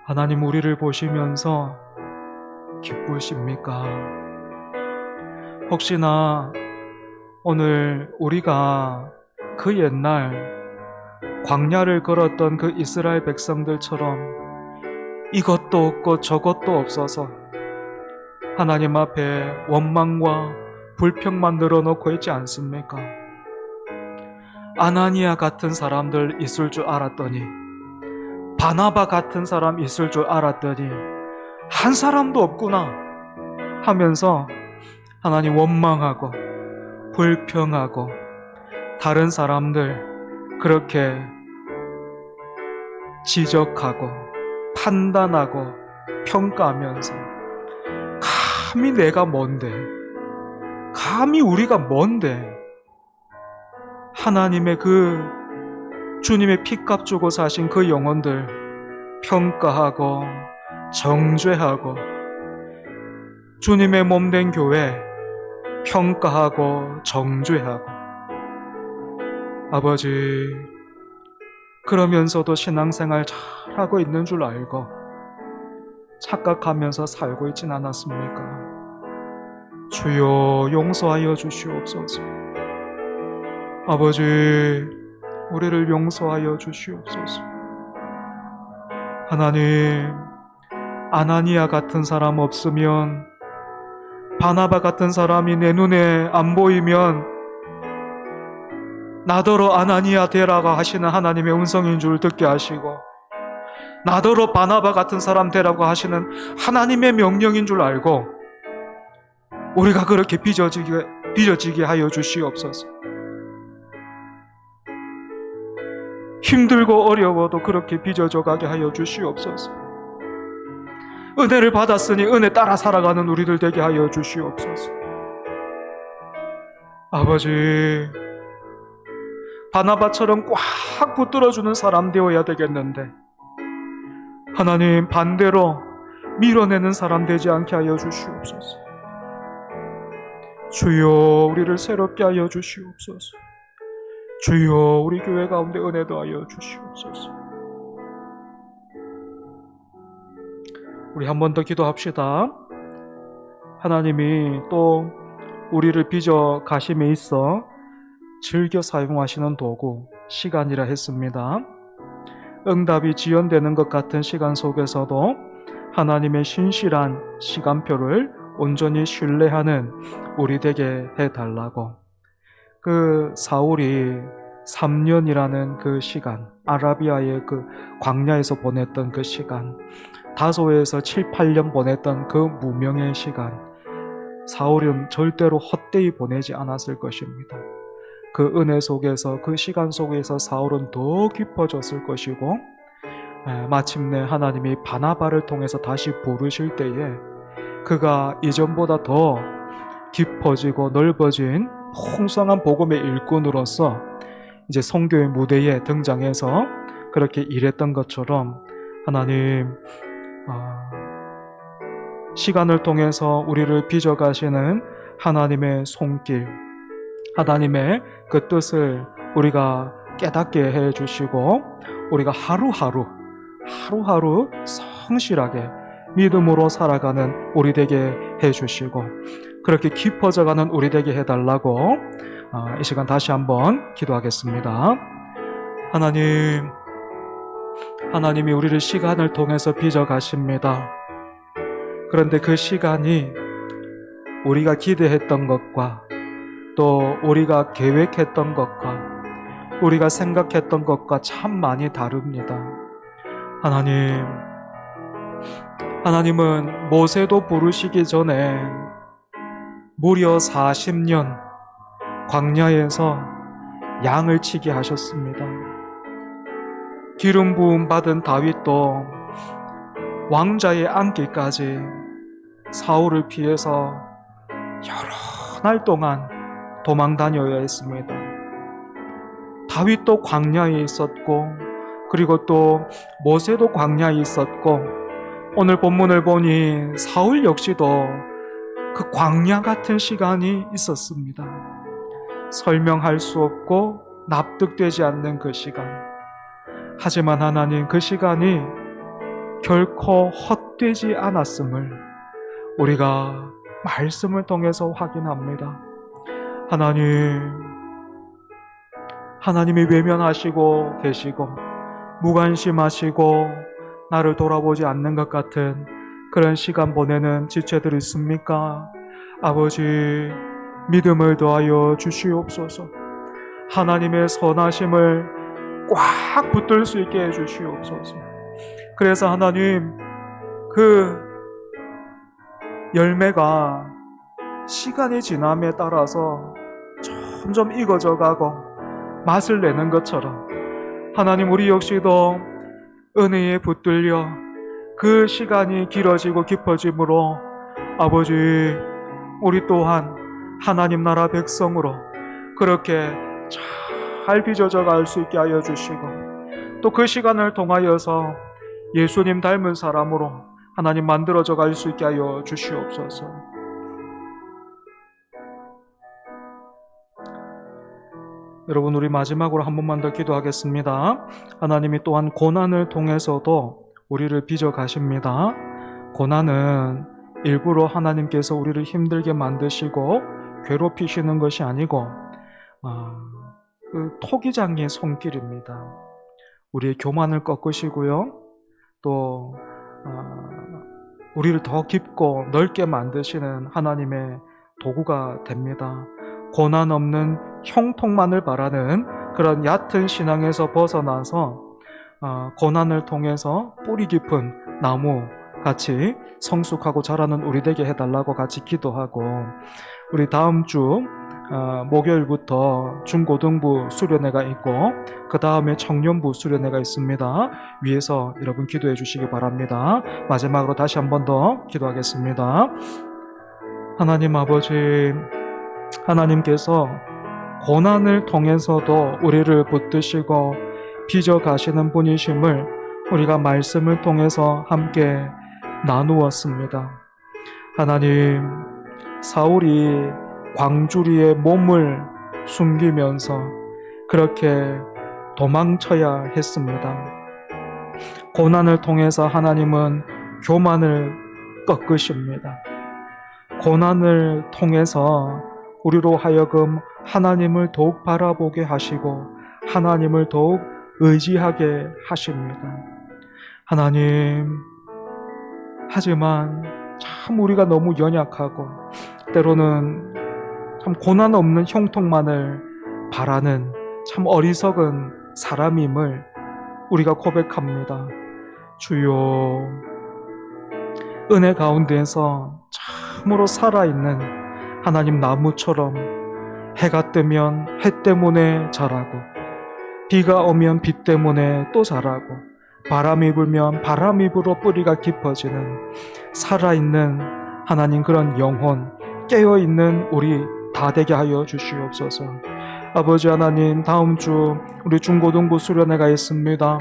S1: 하나님 우리를 보시면서 기쁘십니까? 혹시나 오늘 우리가 그 옛날 광야를 걸었던 그 이스라엘 백성들처럼 이것도 없고 저것도 없어서 하나님 앞에 원망과 불평만 늘어놓고 있지 않습니까? 아나니아 같은 사람들 있을 줄 알았더니 바나바 같은 사람 있을 줄 알았더니 한 사람도 없구나 하면서 하나님 원망하고 불평하고 다른 사람들 그렇게 지적하고 판단하고 평가하면서 감히 내가 뭔데, 감히 우리가 뭔데 하나님의 그 주님의 피값 주고 사신 그 영혼들 평가하고 정죄하고 주님의 몸된 교회 평가하고 정죄하고 아버지, 그러면서도 신앙생활 잘하고 있는 줄 알고 착각하면서 살고 있진 않았습니까? 주여 용서하여 주시옵소서. 아버지, 우리를 용서하여 주시옵소서. 하나님, 아나니아 같은 사람 없으면, 바나바 같은 사람이 내 눈에 안 보이면 나더러 아나니아 되라고 하시는 하나님의 음성인 줄 듣게 하시고, 나더러 바나바 같은 사람 되라고 하시는 하나님의 명령인 줄 알고 우리가 그렇게 빚어지게 하여 주시옵소서. 힘들고 어려워도 그렇게 빚어져 가게 하여 주시옵소서. 은혜를 받았으니 은혜 따라 살아가는 우리들 되게 하여 주시옵소서. 아버지, 바나바처럼 꽉 붙들어주는 사람 되어야 되겠는데, 하나님 반대로 밀어내는 사람 되지 않게 하여 주시옵소서. 주여 우리를 새롭게 하여 주시옵소서. 주여 우리 교회 가운데 은혜 더하여 주시옵소서. 우리 한 번 더 기도합시다. 하나님이 또 우리를 빚어 가심에 있어 즐겨 사용하시는 도구, 시간이라 했습니다. 응답이 지연되는 것 같은 시간 속에서도 하나님의 신실한 시간표를 온전히 신뢰하는 우리 되게 해달라고. 그 사울이 3년이라는 그 시간, 아라비아의 그 광야에서 보냈던 그 시간, 다소에서 7, 8년 보냈던 그 무명의 시간, 사울은 절대로 헛되이 보내지 않았을 것입니다. 그 은혜 속에서, 그 시간 속에서 사울은 더 깊어졌을 것이고, 마침내 하나님이 바나바를 통해서 다시 부르실 때에 그가 이전보다 더 깊어지고 넓어진 풍성한 복음의 일꾼으로서 이제 선교의 무대에 등장해서 그렇게 일했던 것처럼, 하나님 시간을 통해서 우리를 빚어가시는 하나님의 손길, 하나님의 그 뜻을 우리가 깨닫게 해주시고, 우리가 하루하루 성실하게 믿음으로 살아가는 우리 되게 해주시고, 그렇게 깊어져가는 우리 되게 해달라고 이 시간 다시 한번 기도하겠습니다. 하나님이 우리를 시간을 통해서 빚어가십니다. 그런데 그 시간이 우리가 기대했던 것과 또 우리가 계획했던 것과 우리가 생각했던 것과 참 많이 다릅니다. 하나님은 모세도 부르시기 전에 무려 40년 광야에서 양을 치게 하셨습니다. 기름 부음 받은 다윗도 왕자의 안기까지 사울을 피해서 여러 날 동안 도망 다녀야 했습니다. 다윗도 광야에 있었고, 그리고 또 모세도 광야에 있었고, 오늘 본문을 보니 사울 역시도 그 광야 같은 시간이 있었습니다. 설명할 수 없고 납득되지 않는 그 시간. 하지만 하나님, 그 시간이 결코 헛되지 않았음을 우리가 말씀을 통해서 확인합니다. 하나님이 외면하시고 계시고 무관심하시고 나를 돌아보지 않는 것 같은 그런 시간 보내는 지체들 있습니까? 아버지, 믿음을 더하여 주시옵소서. 하나님의 선하심을 꽉 붙들 수 있게 해주시옵소서. 그래서 하나님, 그 열매가 시간이 지남에 따라서 점점 익어져 가고 맛을 내는 것처럼, 하나님, 우리 역시도 은혜에 붙들려 그 시간이 길어지고 깊어짐으로 아버지, 우리 또한 하나님 나라 백성으로 그렇게 잘 빚어져 갈 수 있게 하여 주시고, 또 그 시간을 통하여서 예수님 닮은 사람으로 하나님 만들어져 갈 수 있게 하여 주시옵소서. 여러분, 우리 마지막으로 한 번만 더 기도하겠습니다. 하나님이 또한 고난을 통해서도 우리를 빚어 가십니다. 고난은 일부러 하나님께서 우리를 힘들게 만드시고 괴롭히시는 것이 아니고 그 토기장의 손길입니다. 우리의 교만을 꺾으시고요, 또 우리를 더 깊고 넓게 만드시는 하나님의 도구가 됩니다. 고난 없는 형통만을 바라는 그런 얕은 신앙에서 벗어나서 고난을 통해서 뿌리 깊은 나무 같이 성숙하고 자라는 우리 되게 해달라고 같이 기도하고, 우리 다음 주 목요일부터 중고등부 수련회가 있고 그 다음에 청년부 수련회가 있습니다. 위에서 여러분 기도해 주시기 바랍니다. 마지막으로 다시 한 번 더 기도하겠습니다. 하나님 아버지, 하나님께서 고난을 통해서도 우리를 붙드시고 빚어가시는 분이심을 우리가 말씀을 통해서 함께 나누었습니다. 하나님, 사울이 광주리에 몸을 숨기면서 그렇게 도망쳐야 했습니다. 고난을 통해서 하나님은 교만을 꺾으십니다. 고난을 통해서 우리로 하여금 하나님을 더욱 바라보게 하시고 하나님을 더욱 의지하게 하십니다. 하나님, 하지만 참 우리가 너무 연약하고 때로는 참 고난 없는 형통만을 바라는 참 어리석은 사람임을 우리가 고백합니다. 주여, 은혜 가운데에서 참으로 살아있는 하나님 나무처럼 해가 뜨면 해 때문에 자라고 비가 오면 비 때문에 또 자라고 바람이 불면 바람이 불어 뿌리가 깊어지는 살아있는 하나님 그런 영혼, 깨어있는 우리 다 되게 하여 주시옵소서. 아버지 하나님, 다음 주 우리 중고등부 수련회가 있습니다.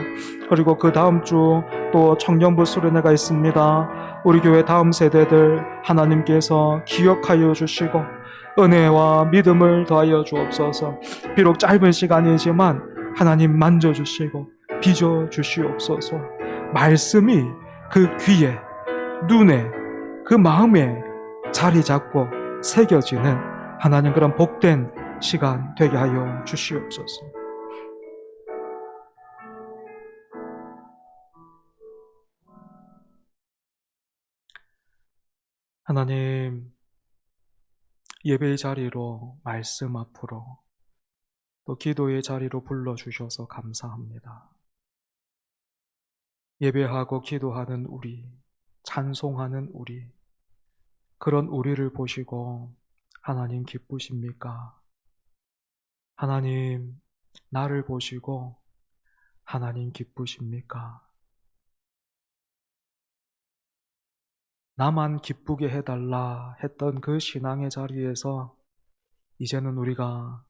S1: 그리고 그 다음 주 또 청년부 수련회가 있습니다. 우리 교회 다음 세대들 하나님께서 기억하여 주시고 은혜와 믿음을 더하여 주옵소서. 비록 짧은 시간이지만 하나님 만져주시고 빚어주시옵소서. 말씀이 그 귀에, 눈에, 그 마음에 자리 잡고 새겨지는 하나님 그런 복된 시간 되게 하여 주시옵소서. 하나님, 예배의 자리로, 말씀 앞으로, 또 기도의 자리로 불러주셔서 감사합니다. 예배하고 기도하는 우리, 찬송하는 우리, 그런 우리를 보시고 하나님 기쁘십니까? 하나님, 나를 보시고 하나님 기쁘십니까? 나만 기쁘게 해달라 했던 그 신앙의 자리에서 이제는 우리가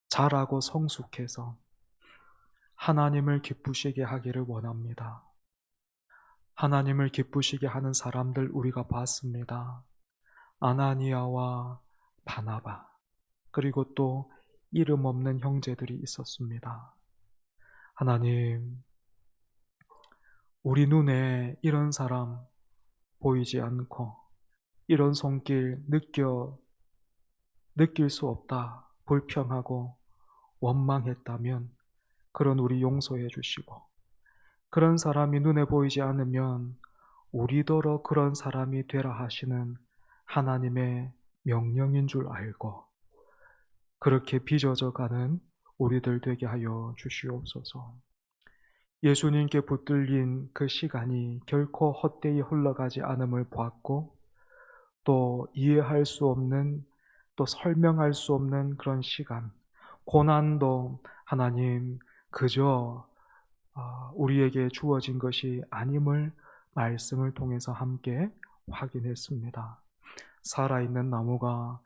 S1: 자라고 성숙해서 하나님을 기쁘시게 하기를 원합니다. 하나님을 기쁘시게 하는 사람들 우리가 봤습니다. 아나니아와 바나바, 그리고 또 이름 없는 형제들이 있었습니다. 하나님, 우리 눈에 이런 사람 보이지 않고 이런 손길 느낄 수 없다, 불평하고 원망했다면 그런 우리 용서해 주시고, 그런 사람이 눈에 보이지 않으면 우리더러 그런 사람이 되라 하시는 하나님의 명령인 줄 알고 그렇게 빚어져 가는 우리들 되게 하여 주시옵소서. 예수님께 붙들린 그 시간이 결코 헛되이 흘러가지 않음을 보았고, 또 이해할 수 없는, 또 설명할 수 없는 그런 시간, 고난도 하나님 그저 우리에게 주어진 것이 아님을 말씀을 통해서 함께 확인했습니다. 살아있는 나무가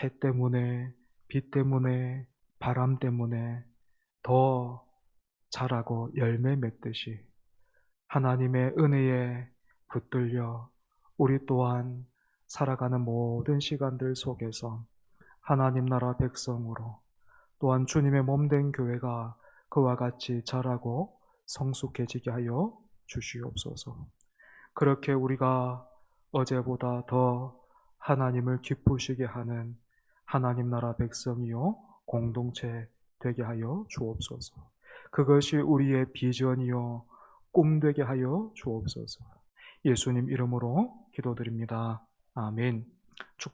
S1: 해 때문에, 비 때문에, 바람 때문에 더 자라고 열매 맺듯이 하나님의 은혜에 붙들려 우리 또한 살아가는 모든 시간들 속에서 하나님 나라 백성으로, 또한 주님의 몸된 교회가 그와 같이 자라고 성숙해지게 하여 주시옵소서. 그렇게 우리가 어제보다 더 하나님을 기쁘시게 하는 하나님 나라 백성이요 공동체 되게 하여 주옵소서. 그것이 우리의 비전이요 꿈 되게 하여 주옵소서. 예수님 이름으로 기도드립니다. 아멘.